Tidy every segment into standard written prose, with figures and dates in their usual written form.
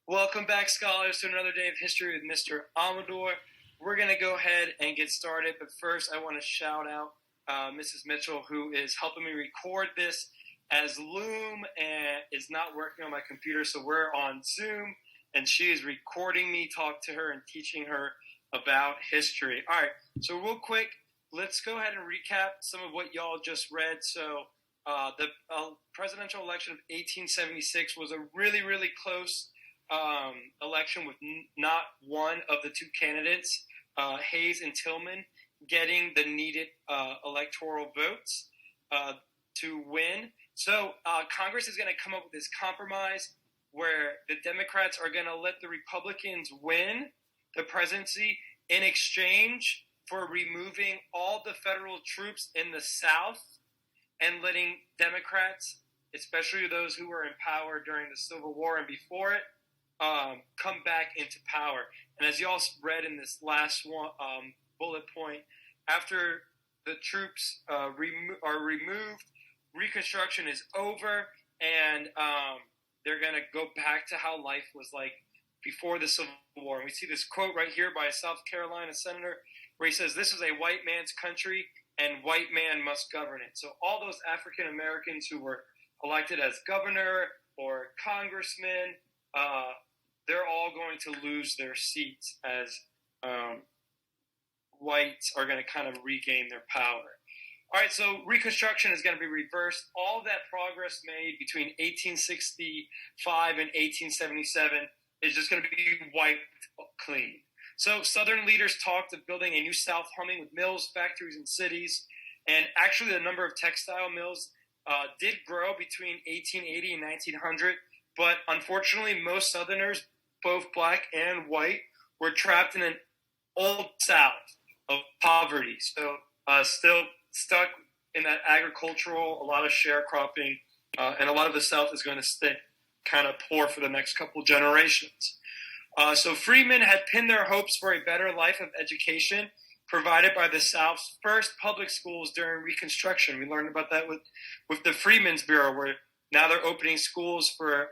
Welcome back, scholars, to another day of history with Mr. Amador. We're going to go ahead and get started, but first I want to shout out Mrs. Mitchell, who is helping me record this, as Loom and is not working on my computer, so we're on Zoom, and she is recording me talk to her and teaching her about history. All right, so real quick, let's go ahead and recap some of what y'all just read. So the presidential election of 1876 was a really, really close election with not one of the two candidates, Hayes and Tillman, getting the needed electoral votes to win. So Congress is going to come up with this compromise where the Democrats are going to let the Republicans win the presidency in exchange for removing all the federal troops in the South and letting Democrats, especially those who were in power during the Civil War and before it, come back into power. And as you all read in this last one, bullet point, after the troops are removed, Reconstruction is over, and they're going to go back to how life was like before the Civil War. And we see this quote right here by a South Carolina senator where he says, "This is a white man's country, and white man must govern it." So all those African Americans who were elected as governor or congressman, they're all going to lose their seats as whites are going to kind of regain their power. All right, so Reconstruction is going to be reversed. All that progress made between 1865 and 1877 is just going to be wiped clean. So Southern leaders talked of building a new South humming with mills, factories, and cities. And actually the number of textile mills did grow between 1880 and 1900. But unfortunately, most Southerners, both black and white, were trapped in an old South of poverty. So still stuck in that agricultural, a lot of sharecropping, and a lot of the South is going to stay kind of poor for the next couple generations. So freemen had pinned their hopes for a better life of education provided by the South's first public schools during Reconstruction. We learned about that with the Freedmen's Bureau, where now they're opening schools for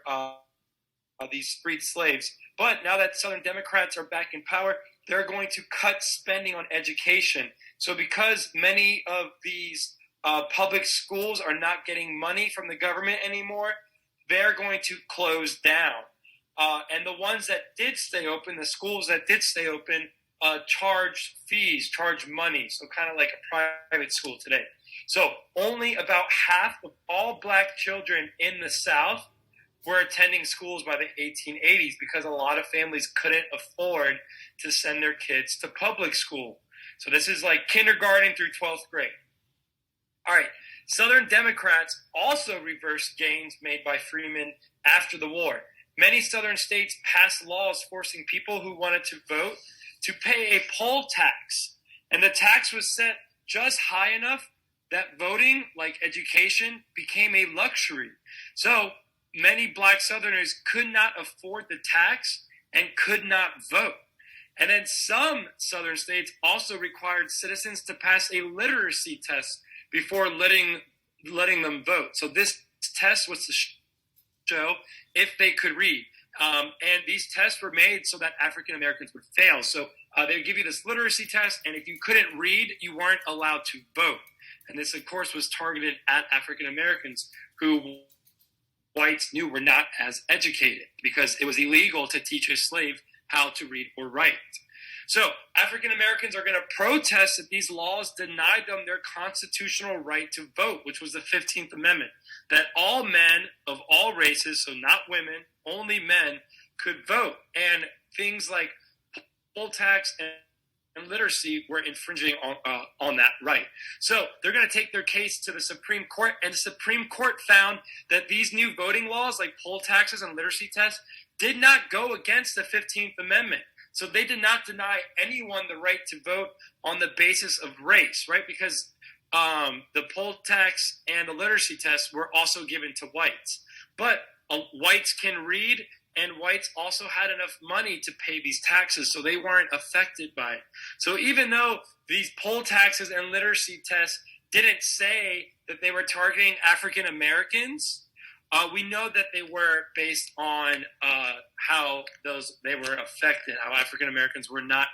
these freed slaves. But now that Southern Democrats are back in power, they're going to cut spending on education. So because many of these public schools are not getting money from the government anymore, they're going to close down. And the ones that did stay open, the schools that did stay open, charge fees, charge money. So kind of like a private school today. So only about half of all black children in the South were attending schools by the 1880s because a lot of families couldn't afford to send their kids to public school. So this is like kindergarten through 12th grade. All right. Southern Democrats also reversed gains made by freemen after the war. Many Southern states passed laws forcing people who wanted to vote to pay a poll tax. And the tax was set just high enough that voting, like education, became a luxury. So many black Southerners could not afford the tax and could not vote. And then some Southern states also required citizens to pass a literacy test before letting them vote. So this test was to show if they could read. And these tests were made so that African Americans would fail. So they would give you this literacy test, and if you couldn't read, you weren't allowed to vote. And this, of course, was targeted at African Americans who whites knew were not as educated because it was illegal to teach a slave how to read or write. So African Americans are going to protest that these laws denied them their constitutional right to vote, which was the 15th Amendment, that all men of all races, so not women, only men, could vote. And things like poll tax and literacy were infringing on that right. So they're going to take their case to the Supreme Court, and the Supreme Court found that these new voting laws, like poll taxes and literacy tests, did not go against the 15th Amendment. So they did not deny anyone the right to vote on the basis of race, right? Because the poll tax and the literacy test were also given to whites. But whites can read, and whites also had enough money to pay these taxes, so they weren't affected by it. So even though these poll taxes and literacy tests didn't say that they were targeting African Americans, We know that they were based on how they were affected, how African Americans were not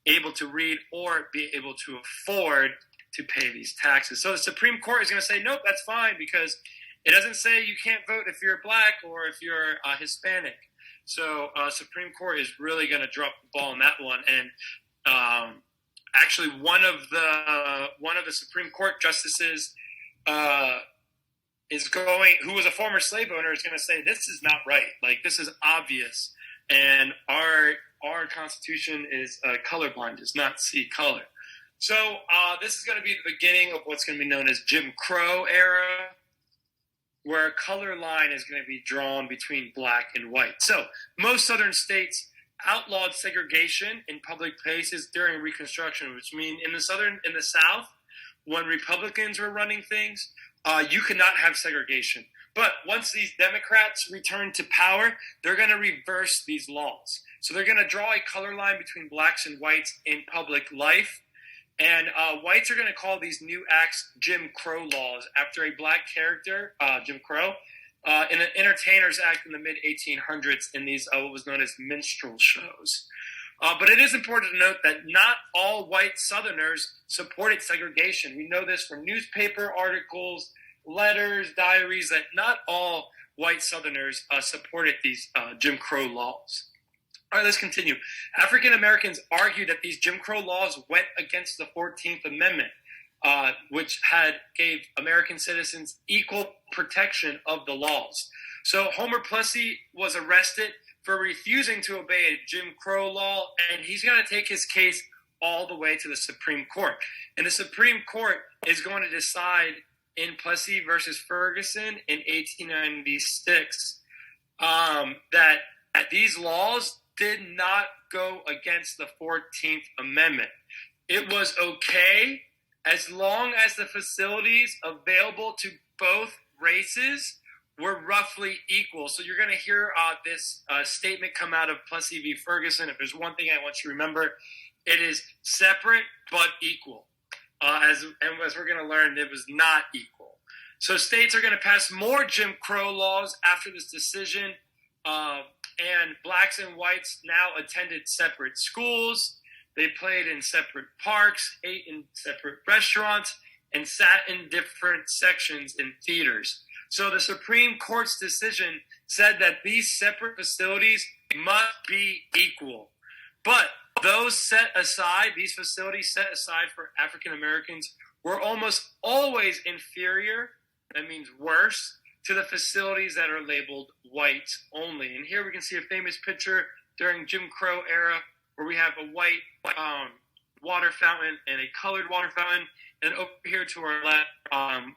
able to read or be able to afford to pay these taxes. So the Supreme Court is going to say, nope, that's fine, because it doesn't say you can't vote if you're black or if you're Hispanic. So Supreme Court is really going to drop the ball on that one. And actually, one of the Supreme Court justices who was a former slave owner, is going to say, this is not right. Like, this is obvious. And our Constitution is colorblind, does not see color. So this is going to be the beginning of what's going to be known as Jim Crow era, where a color line is going to be drawn between black and white. So most southern states outlawed segregation in public places during Reconstruction, which means in the South, when Republicans were running things, you could not have segregation. But once these Democrats return to power, they're going to reverse these laws. So they're going to draw a color line between blacks and whites in public life. And whites are going to call these new acts Jim Crow laws after a black character, Jim Crow, in an Entertainers Act in the mid-1800s in these what was known as minstrel shows. But it is important to note that not all white Southerners supported segregation. We know this from newspaper articles, letters, diaries, that not all white Southerners supported these Jim Crow laws. All right, let's continue. African Americans argued that these Jim Crow laws went against the 14th Amendment, which gave American citizens equal protection of the laws. So Homer Plessy was arrested for refusing to obey a Jim Crow law, and he's going to take his case all the way to the Supreme Court. And the Supreme Court is going to decide in Plessy versus Ferguson in 1896 that these laws did not go against the 14th Amendment. It was okay as long as the facilities available to both races were roughly equal. So you're going to hear this statement come out of Plessy v. Ferguson. If there's one thing I want you to remember, it is separate but equal. As we're going to learn, it was not equal. So states are going to pass more Jim Crow laws after this decision. And blacks and whites now attended separate schools. They played in separate parks, ate in separate restaurants, and sat in different sections in theaters. So the Supreme Court's decision said that these separate facilities must be equal. But these facilities set aside for African Americans, were almost always inferior, that means worse, to the facilities that are labeled white only. And here we can see a famous picture during Jim Crow era where we have a white water fountain and a colored water fountain. And over here to our left,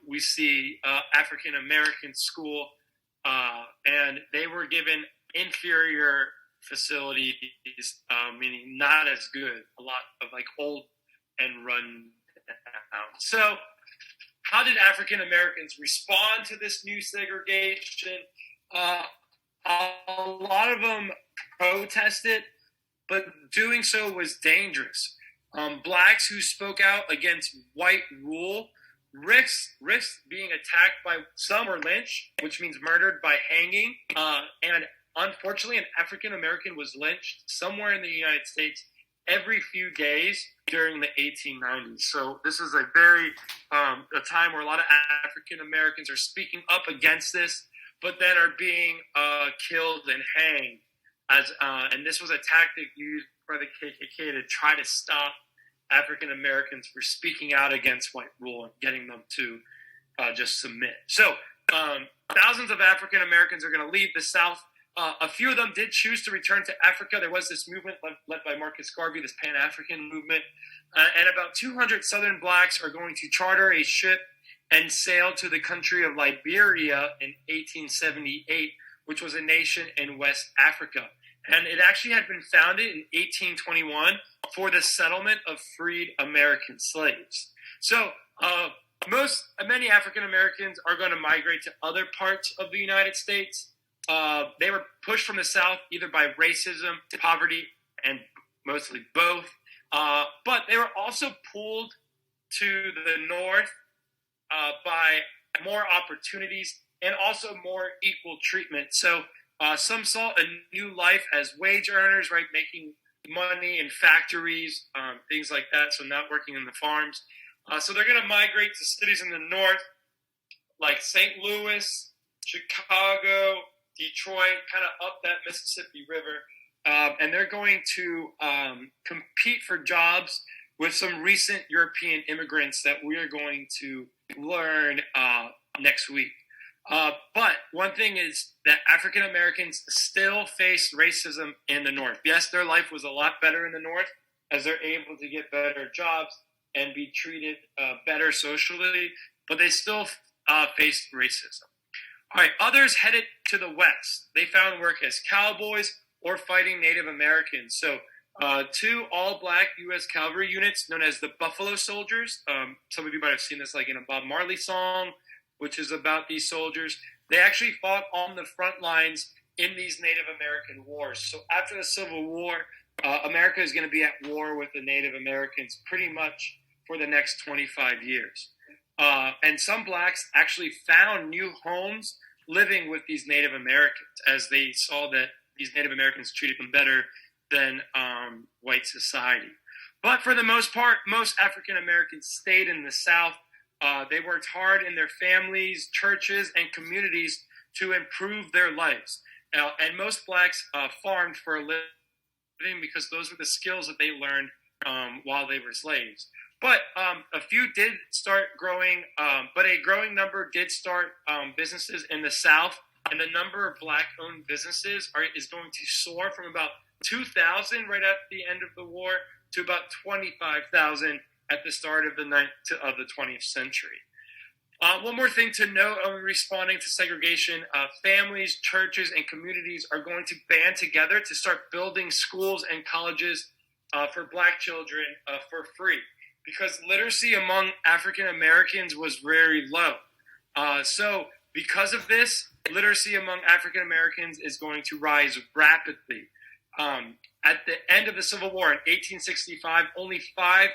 we see African American school, and they were given inferior facilities, meaning not as good, a lot of like old and run down. So how did African Americans respond to this new segregation? A lot of them protested, but doing so was dangerous. Blacks who spoke out against white rule risked being attacked by some or lynched, which means murdered by hanging. And unfortunately, an African American was lynched somewhere in the United States every few days during the 1890s. So this is a time where a lot of African Americans are speaking up against this, but then are being killed and hanged. And this was a tactic used by the KKK to try to stop African Americans from speaking out against white rule and getting them to just submit. So thousands of African Americans are going to leave the South. A few of them did choose to return to Africa. There was this movement led by Marcus Garvey, this Pan-African movement. And about 200 Southern blacks are going to charter a ship and sail to the country of Liberia in 1878, which was a nation in West Africa. And it actually had been founded in 1821 for the settlement of freed American slaves. So many African Americans are going to migrate to other parts of the United States. They were pushed from the South either by racism, poverty, and mostly both. But they were also pulled to the North by more opportunities and also more equal treatment. So some saw a new life as wage earners, right, making money in factories, things like that, so not working in the farms. So they're going to migrate to cities in the north, like St. Louis, Chicago, Detroit, kind of up that Mississippi River. And they're going to compete for jobs with some recent European immigrants that we are going to learn next week. But one thing is that African Americans still face racism in the North. Yes, their life was a lot better in the North as they're able to get better jobs and be treated better socially, but they still face racism. All right, others headed to the West. They found work as cowboys or fighting Native Americans. So 2 all-black U.S. cavalry units known as the Buffalo Soldiers. Some of you might have seen this like in a Bob Marley song, which is about these soldiers. They actually fought on the front lines in these Native American wars. So after the Civil War, America is going to be at war with the Native Americans pretty much for the next 25 years. And some blacks actually found new homes living with these Native Americans as they saw that these Native Americans treated them better than white society. But for the most part, most African Americans stayed in the South. They worked hard in their families, churches, and communities to improve their lives. And most blacks farmed for a living because those were the skills that they learned while they were slaves. But a few did start growing, but a growing number did start businesses in the South. And the number of black-owned businesses is going to soar from about 2,000 right at the end of the war to about 25,000 at the start of the 20th century. One more thing to note on responding to segregation, families, churches, and communities are going to band together to start building schools and colleges for black children for free, because literacy among African Americans was very low. So because of this, literacy among African Americans is going to rise rapidly. At the end of the Civil War in 1865, only 5%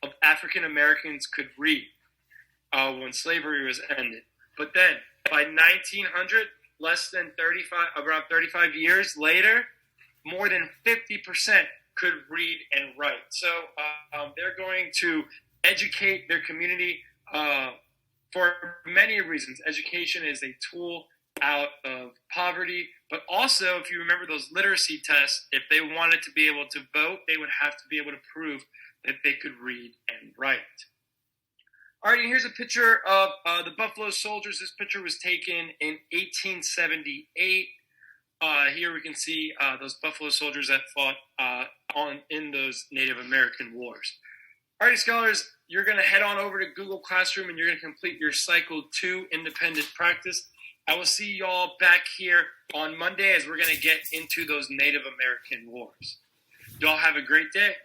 of African Americans could read when slavery was ended. But then by 1900, around 35 years later, more than 50% could read and write. So they're going to educate their community for many reasons. Education is a tool out of poverty, but also, if you remember those literacy tests, if they wanted to be able to vote, they would have to be able to prove that they could read and write. All right, and here's a picture of the Buffalo Soldiers. This picture was taken in 1878. Here we can see those Buffalo Soldiers that fought in those Native American wars. All right, scholars, you're going to head on over to Google Classroom and you're going to complete your Cycle 2 independent practice. I will see y'all back here on Monday as we're going to get into those Native American wars. Y'all have a great day.